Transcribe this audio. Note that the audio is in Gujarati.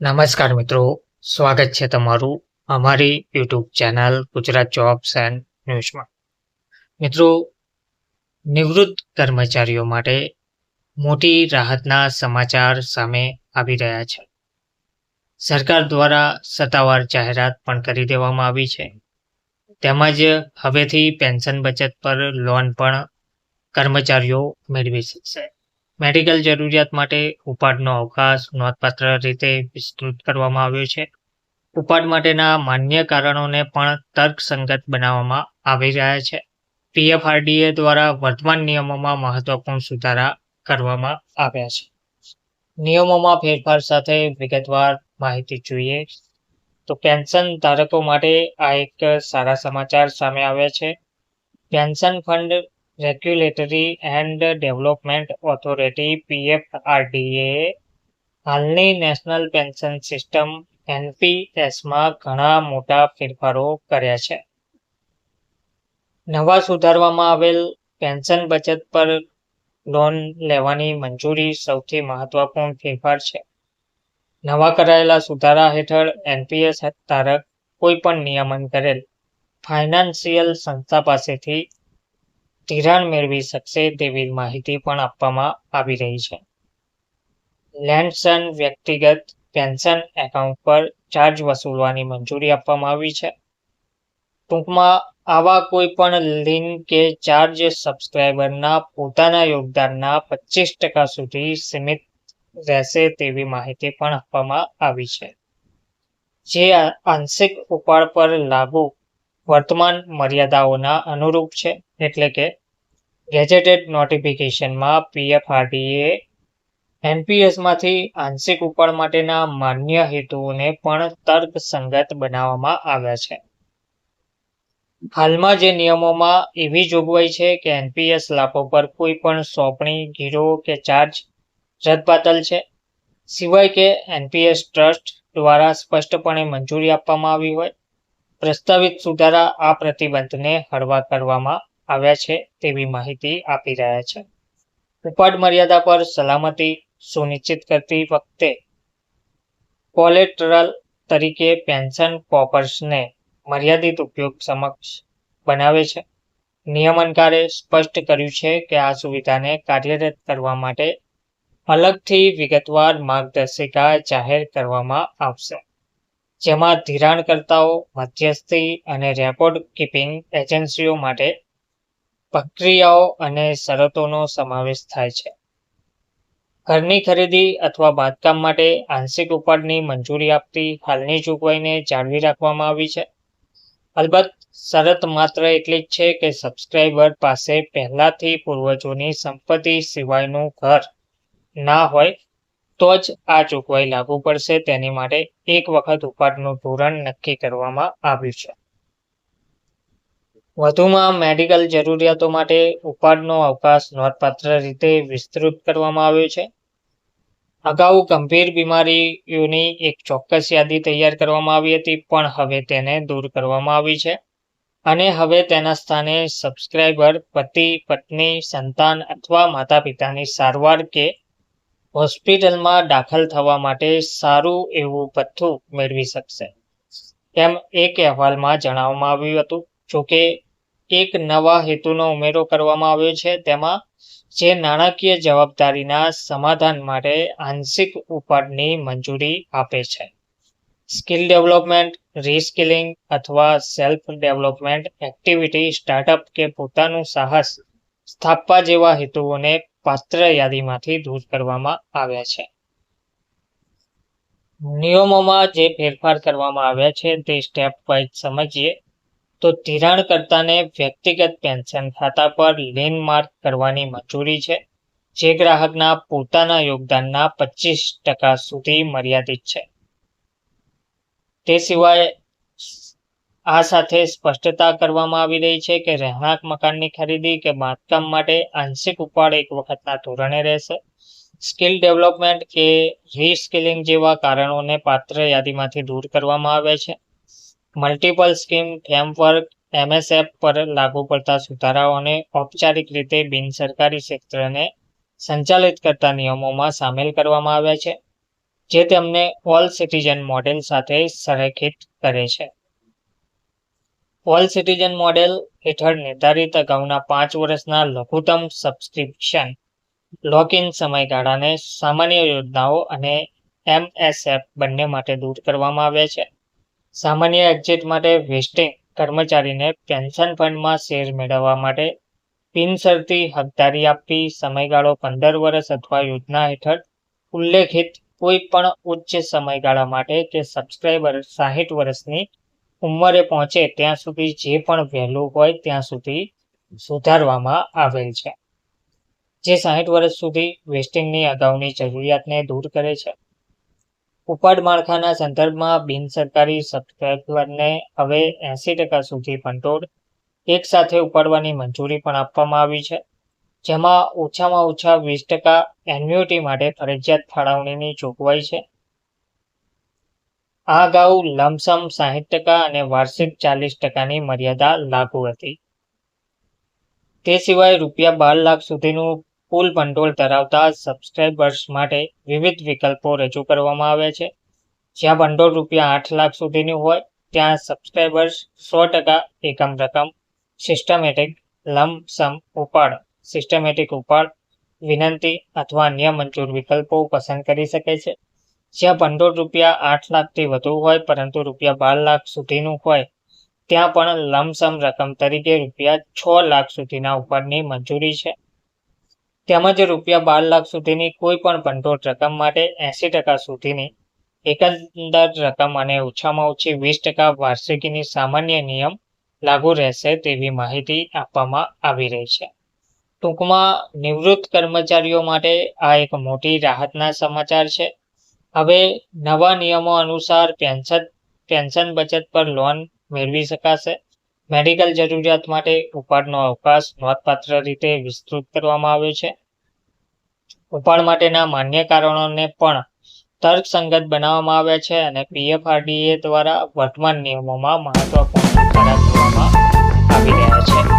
નમસ્કાર મિત્રો, સ્વાગત છે તમારું અમારી YouTube channel Gujarat jobs and ન્યૂઝમાં. મિત્રો, નિવૃત્ત કર્મચારીઓ માટે મોટી રાહતના સમાચાર સામે આવી રહ્યા છે. સરકાર દ્વારા સત્તાવાર જાહેરાત પણ કરી દેવામાં આવી છે. તેમજ હવેથી પેન્શન બચત પર લોન પણ કર્મચારીઓ મેળવી શકશે. મેડિકલ જરૂરિયાત માટે ઉપાડનો અવકાશ નોંધપાત્ર રીતે વિસ્તૃત કરવામાં આવ્યો છે. ઉપાડ માટેના માન્ય કારણોને પણ તર્કસંગત બનાવવામાં આવી રહ્યા છે. પીએફઆરડીએ દ્વારા વર્તમાન નિયમોમાં મહત્વપૂર્ણ સુધારા કરવામાં આવ્યા છે. નિયમોમાં ફેરફાર સાથે વિગતવાર માહિતી જોઈએ તો પેન્શન ધારકો માટે આ એક સારા સમાચાર સામે આવ્યા છે. Pension fund regulatory and development authority PFRDA હાલની નેશનલ પેન્શન સિસ્ટમ એનપીએસમાં ઘણા મોટા ફેરફારો કર્યા છે. નવા સુધારવામાં આવેલ પેન્શન બચત પર લોન લેવાની મંજૂરી સૌથી મહત્વપૂર્ણ ફેરફાર છે. નવા કરાયેલા સુધારા હેઠળ એનપીએસ ધારક કોઈ પણ નિયમન કરેલ ફાઇનાન્સિયલ સંસ્થા પાસેથી ધિરાણ મેળવી શકશે તેવી માહિતી પણ આપવામાં આવી રહી છે. લેન્ડસન વ્યક્તિગત પેન્શન એકાઉન્ટ પર ચાર્જ વસૂલવાની મંજૂરી આપવામાં આવી છે. ટૂંકમાં આવા કોઈ પણ લિંક કે ચાર્જ સબસ્ક્રાઇબરના પોતાના યોગદાનના 25% સુધી સીમિત રહેશે તેવી માહિતી પણ આપવામાં આવી છે. જે આંશિક ઉપાડ પર લાગુ વર્તમાન મર્યાદાઓના અનુરૂપ છે. એટલે કે ગેજેટેડ નોટિફિકેશનમાં પીએફઆરડીએ એનપીએસમાંથી આંશિક ઉપાડ માટેના માન્ય હેતુઓને પણ તર્કસંગત બનાવવામાં આવ્યા છે. હાલમાં જે નિયમોમાં એવી જોગવાઈ છે કે એનપીએસ લાભો પર કોઈ પણ સોંપણી, ગીરો કે ચાર્જ રદબાતલ છે, સિવાય કે એનપીએસ ટ્રસ્ટ દ્વારા સ્પષ્ટપણે મંજૂરી આપવામાં આવી હોય. પ્રસ્તાવિત સુધારા આ પ્રતિબંધને હળવા કરવામાં આવ્યા છે તેવી માહિતી આપી રહ્યા છે. ઉપાડ મર્યાદા પર સલામતી સુનિશ્ચિત કરતી વખતે કોલેટરલ તરીકે પેન્શન કોર્પસને મર્યાદિત ઉપયોગ સમક્ષ બનાવે છે. નિયમનકારે સ્પષ્ટ કર્યું છે કે આ સુવિધાને કાર્યરત કરવા માટે અલગથી વિગતવાર માર્ગદર્શિકા જાહેર કરવામાં આવશે, જેમાં ધિરાણકર્તાઓ, મધ્યસ્થી અને રેકોર્ડ કીપિંગ એજન્સીઓ માટે પ્રક્રિયાઓ અને શરતોનો સમાવેશ થાય છે. ઘરની ખરીદી અથવા બાંધકામ માટે આંશિક ઉપાડની મંજૂરી આપતી હાલની જોગવાઈને જાળવી રાખવામાં આવી છે. અલબત્ત શરત માત્ર એટલી જ છે કે સબસ્ક્રાઇબર પાસે પહેલાથી પૂર્વજોની સંપત્તિ સિવાયનું ઘર ના હોય તો જ આ જોગવાઈ લાગુ પડશે. તેની માટે એક વખત ઉપાડનું ધોરણ નક્કી કરવામાં આવ્યું છે. વધુમાં મેડિકલ જરૂરિયાતો માટે ઉપાડનો અવકાશ નોંધપાત્ર રીતે વિસ્તૃત કરવામાં આવ્યો છે. અગાઉ ગંભીર બીમારીઓની એક ચોક્કસ યાદી તૈયાર કરવામાં આવી હતી, પણ હવે તેને દૂર કરવામાં આવી છે. અને હવે તેના સ્થાને સબસ્ક્રાઇબર પતિ, પત્ની, સંતાન અથવા માતા પિતાની સારવાર કે હોસ્પિટલમાં દાખલ થવા માટે સારું એવું ભથ્થું મેળવી શકશે, એમ એક અહેવાલમાં જણાવવામાં આવ્યું હતું. જોકે એક નવા હેતુનો ઉમેરો કરવામાં આવ્યો છે. તેમાં જે નાણાકીય જવાબદારીના સમાધાન માટે આંશિક ઉપાડની મંજૂરી આપે છે. સ્કિલ ડેવલપમેન્ટ, રીસ્કિલિંગ અથવા સેલ્ફ ડેવલપમેન્ટ એક્ટિવિટી, સ્ટાર્ટઅપ કે પોતાનું સાહસ સ્થાપવા જેવા હેતુઓને પાત્ર યાદીમાંથી દૂર કરવામાં આવ્યા છે. નિયમોમાં જે ફેરફાર કરવામાં આવ્યા છે તે સ્ટેપ વાઇઝ સમજીએ તો ધિરાણકર્તાને વ્યક્તિગત પેન્શન ખાતા પર લેન માર્ક કરવાની મંજૂરી છે, જે ગ્રાહકના પોતાના યોગદાનના 25% સુધી મર્યાદિત છે. તે સિવાય આ સાથે સ્પષ્ટતા કરવામાં આવી રહી છે કે રહેણાંક મકાનની ખરીદી કે બાંધકામ માટે આંશિક ઉપાડ એક વખતના ધોરણે રહેશે. સ્કિલ ડેવલપમેન્ટ કે રીસ્કિલિંગ જેવા કારણોને પાત્ર યાદીમાંથી દૂર કરવામાં આવે છે. મલ્ટિપલ સ્કીમ ફ્રેમવર્ક એમએસએફ પર લાગુ પડતા સુધારાઓને ઔપચારિક રીતે બિનસરકારી ક્ષેત્રને સંચાલિત કરતા નિયમોમાં સામેલ કરવામાં આવ્યા છે. જે તેમને ઓલ સિટીઝન મોડેલ સાથે સંરેખિત કરે છે. ઓલ સિટીઝન મોડેલ હેઠળ નિર્ધારિત અગાઉના 5 વર્ષના લઘુત્તમ સબસ્ક્રિપ્શન લોક-ઇન સમયગાળાને સામાન્ય યોજનાઓ અને MSF બંને માટે દૂર કરવામાં આવ્યા છે. સામાન્ય એક્ઝિટ માટે વેસ્ટિંગ કર્મચારીને પેન્શન ફંડમાં શેર મેળવવા માટે બિનશરતી હકદારી આપવી, સમયગાળો 15 વર્ષ અથવા યોજના હેઠળ ઉલ્લેખિત કોઈ પણ ઉચ્ચ સમયગાળા માટે કે સબસ્ક્રાઇબર 60 વર્ષની ઉંમરે પહોંચે ત્યાં સુધી જે પણ વહેલું હોય ત્યાં સુધી સુધારવામાં આવેલ છે, જે 60 વર્ષ સુધી વેસ્ટિંગની અગાઉની જરૂરિયાતને દૂર કરે છે. ઉપાડ માળખાના સંદર્ભમાં બિનસરકારી સબસ્ક્રાઇબરને હવે 80% સુધી ભંડોળ એકસાથે ઉપાડવાની મંજૂરી પણ આપવામાં આવી છે, જેમાં ઓછામાં ઓછા 20% એન્યુટી માટે ફરજિયાત ફાળવણીની જોગવાઈ છે. આ અગાઉ લમસમ 60% અને વાર્ષિક 40%ની મર્યાદા લાગુ હતી. તે સિવાય ₹12 લાખ સુધીનું કુલ ભંડોળ ધરાવતા સબસ્ક્રાઇબર્સ માટે વિવિધ વિકલ્પો રજૂ કરવામાં આવ્યા છે. જ્યાં ભંડોળ ₹8 લાખ સુધીનું હોય ત્યાં સબસ્ક્રાઇબર્સ 100% એકમ રકમ, સિસ્ટમેટિક લમસમ ઉપાડ, સિસ્ટમેટિક ઉપાડ, વિનંતી અથવા અન્ય મંજૂર વિકલ્પો પસંદ કરી શકે છે. જ્યાં ભંડોળ ₹8 લાખથી વધુ હોય પરંતુ ₹12 લાખ સુધીનું હોય ત્યાં પણ લમસમ રકમ તરીકે ₹6 લાખ સુધીના ઉપાડની મંજૂરી છે. તેમજ ₹12 લાખ સુધીની કોઈ પણ ભંડોળ રકમ માટે 80% સુધીની એકંદર રકમ અને ઓછામાં ઓછી 20% વાર્ષિકીની સામાન્ય નિયમ લાગુ રહેશે તેવી માહિતી આપવામાં આવી રહી છે. ટૂંકમાં નિવૃત્ત કર્મચારીઓ માટે આ એક મોટી રાહતના સમાચાર છે. હવે નવા નિયમો અનુસાર પેન્શન બચત પર લોન મેળવી શકાશે. મેડિકલ જરૂરિયાત માટે ઉપાડનો અવકાશ નોંધપાત્ર રીતે વિસ્તૃત કરવામાં આવ્યો છે. ઉપાડ માટેના માન્ય કારણોને પણ તર્કસંગત બનાવવામાં આવ્યા છે અને PFRDA દ્વારા વર્તમાન નિયમોમાં મહત્વપૂર્ણ સુધારા કરવામાં આવી રહ્યા છે.